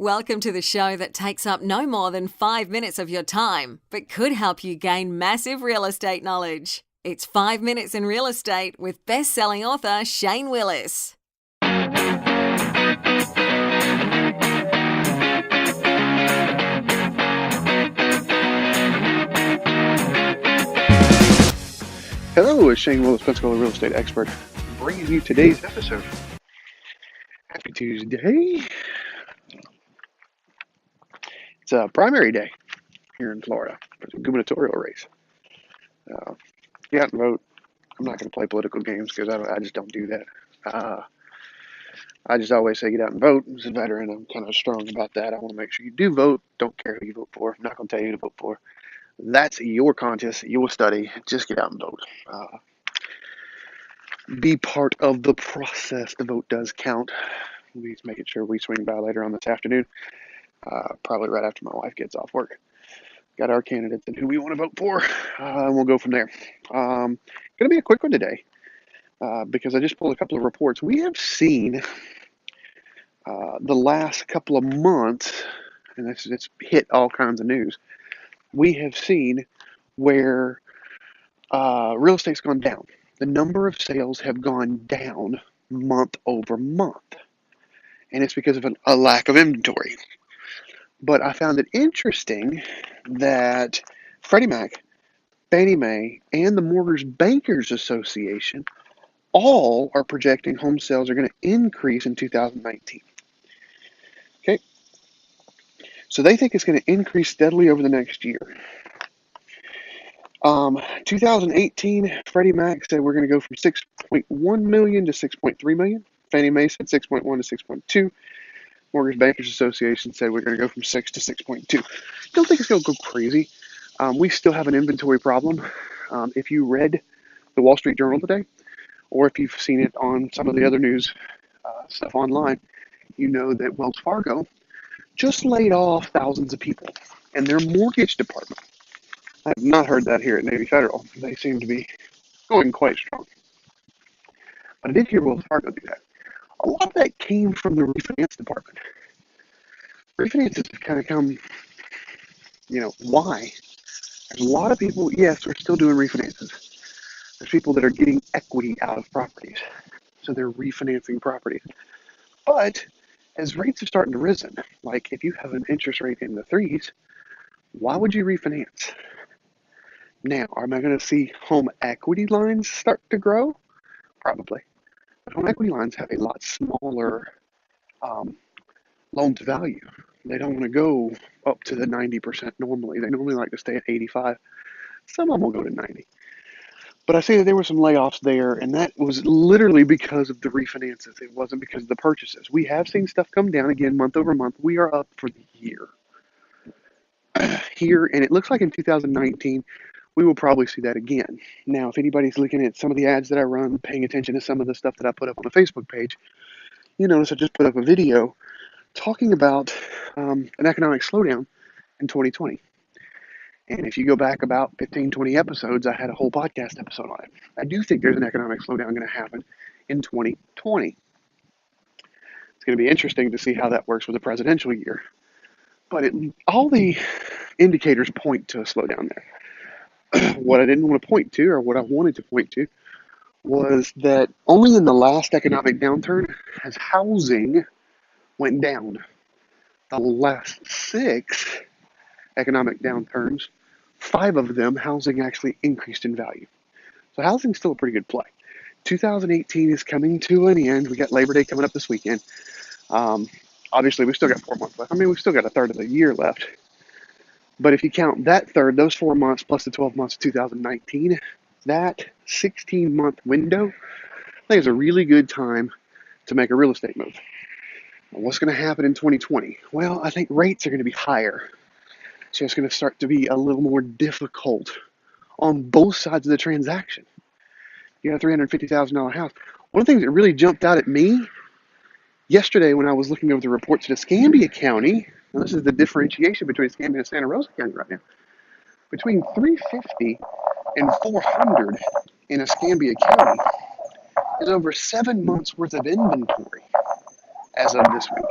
Welcome to the show that takes up no more than 5 minutes of your time, but could help you gain massive real estate knowledge. It's 5 Minutes in Real Estate with best-selling author Shane Willis. Hello, it's Shane Willis, Pensacola real estate expert, bringing you today's episode. Happy Tuesday. It's a primary day here in Florida. It's a gubernatorial race. Get out and vote. I'm not going to play political games because I just don't do that. I just always say get out and vote. As a veteran, I'm kind of strong about that. I want to make sure you do vote. Don't care who you vote for. I'm not going to tell you who to vote for. That's your contest, your study. Just get out and vote. Be part of the process. The vote does count. We're making sure we swing by later on this afternoon, probably right after my wife gets off work. Got our candidates and who we want to vote for, and we'll go from there. Going to be a quick one today because I just pulled a couple of reports. We have seen the last couple of months, and it's hit all kinds of news. We have seen where real estate's gone down. The number of sales have gone down month over month. And it's because of a lack of inventory. But I found it interesting that Freddie Mac, Fannie Mae, and the Mortgage Bankers Association all are projecting home sales are going to increase in 2019. Okay, so they think it's going to increase steadily over the next year. 2018, Freddie Mac said we're going to go from 6.1 million to 6.3 million. Fannie Mae said 6.1 to 6.2. Mortgage Bankers Association said we're going to go from 6 to 6.2. Don't think it's going to go crazy. We still have an inventory problem. If you read the Wall Street Journal today, or if you've seen it on some of the other news stuff online, you know that Wells Fargo just laid off thousands of people in their mortgage department. I have not heard that here at Navy Federal. They seem to be going quite strong. But I did hear Wells Fargo do that. A lot of that came from the refinance department. Refinances have kind of come, why? There's a lot of people, yes, we're still doing refinances. There's people that are getting equity out of properties. So they're refinancing properties. But as rates have started to risen, like if you have an interest rate in the threes, why would you refinance? Now, am I going to see home equity lines start to grow? Probably. But home equity lines have a lot smaller loan to value. They don't want to go up to the 90% normally. They normally like to stay at 85. Some of them will go to 90. But I say that there were some layoffs there, and that was literally because of the refinances. It wasn't because of the purchases. We have seen stuff come down again month over month. We are up for the year. Here, and it looks like in 2019, we will probably see that again. Now, if anybody's looking at some of the ads that I run, paying attention to some of the stuff that I put up on the Facebook page, you notice I just put up a video talking about an economic slowdown in 2020. And if you go back about 15, 20 episodes, I had a whole podcast episode on it. I do think there's an economic slowdown going to happen in 2020. It's going to be interesting to see how that works with the presidential year. But all the indicators point to a slowdown there. What I didn't want to point to, or what I wanted to point to, was that only in the last economic downturn has housing went down. The last 6 economic downturns, 5 of them, housing actually increased in value. So housing's still a pretty good play. 2018 is coming to an end. We got Labor Day coming up this weekend. Obviously, we still got 4 months left. I mean, we've still got a third of the year left. But if you count that third, those 4 months plus the 12 months of 2019, that 16-month window, I think is a really good time to make a real estate move. What's going to happen in 2020? Well, I think rates are going to be higher. So it's going to start to be a little more difficult on both sides of the transaction. You got a $350,000 house. One of the things that really jumped out at me yesterday when I was looking over the reports in Escambia County, now this is the differentiation between Escambia and Santa Rosa County right now, between 350 and 400 in Escambia County is over 7 months worth of inventory as of this week.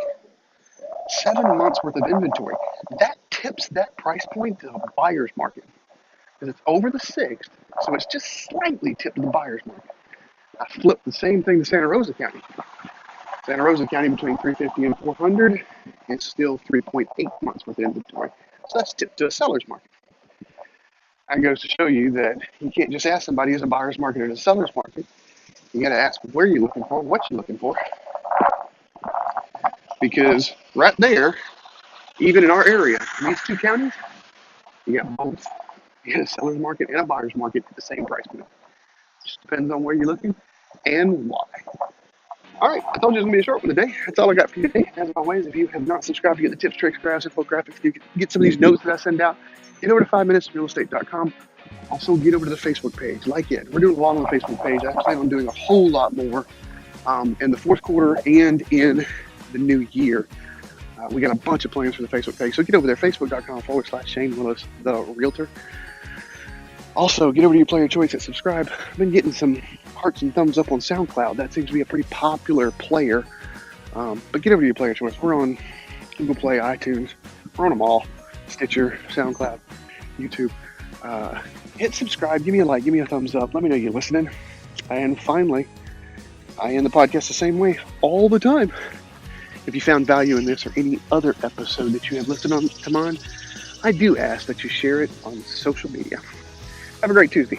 7 months worth of inventory. That tips that price point to a buyer's market because it's over the 6th, so it's just slightly tipped to the buyer's market. I flipped the same thing to Santa Rosa County. Santa Rosa County between 350 and 400, and still 3.8 months worth of inventory. So that's tipped to a seller's market. That goes to show you that you can't just ask somebody is a buyer's market or a seller's market. You got to ask where you're looking for, what you're looking for. Because right there, even in our area, in these 2 counties, you got both. You got a seller's market and a buyer's market at the same price point. Just depends on where you're looking and why. All right, I told you it was going to be a short one today. That's all I got for you today. As always, if you have not subscribed, you get the tips, tricks, graphs, infographics. You get some of these notes that I send out. Get over to 5minutesrealestate.com. Also, get over to the Facebook page. Like it. We're doing a lot on the Facebook page. I plan on doing a whole lot more in the fourth quarter and in the new year. We got a bunch of plans for the Facebook page. So get over there, facebook.com/Shane Willis, the Realtor. Also, get over to your player choice and subscribe. I've been getting some hearts and thumbs up on SoundCloud. That seems to be a pretty popular player. But get over to your player choice. We're on Google Play, iTunes. We're on them all. Stitcher, SoundCloud, YouTube. Hit subscribe. Give me a like. Give me a thumbs up. Let me know you're listening. And finally, I end the podcast the same way all the time. If you found value in this or any other episode that you have listed on to mine, I do ask that you share it on social media. Have a great Tuesday.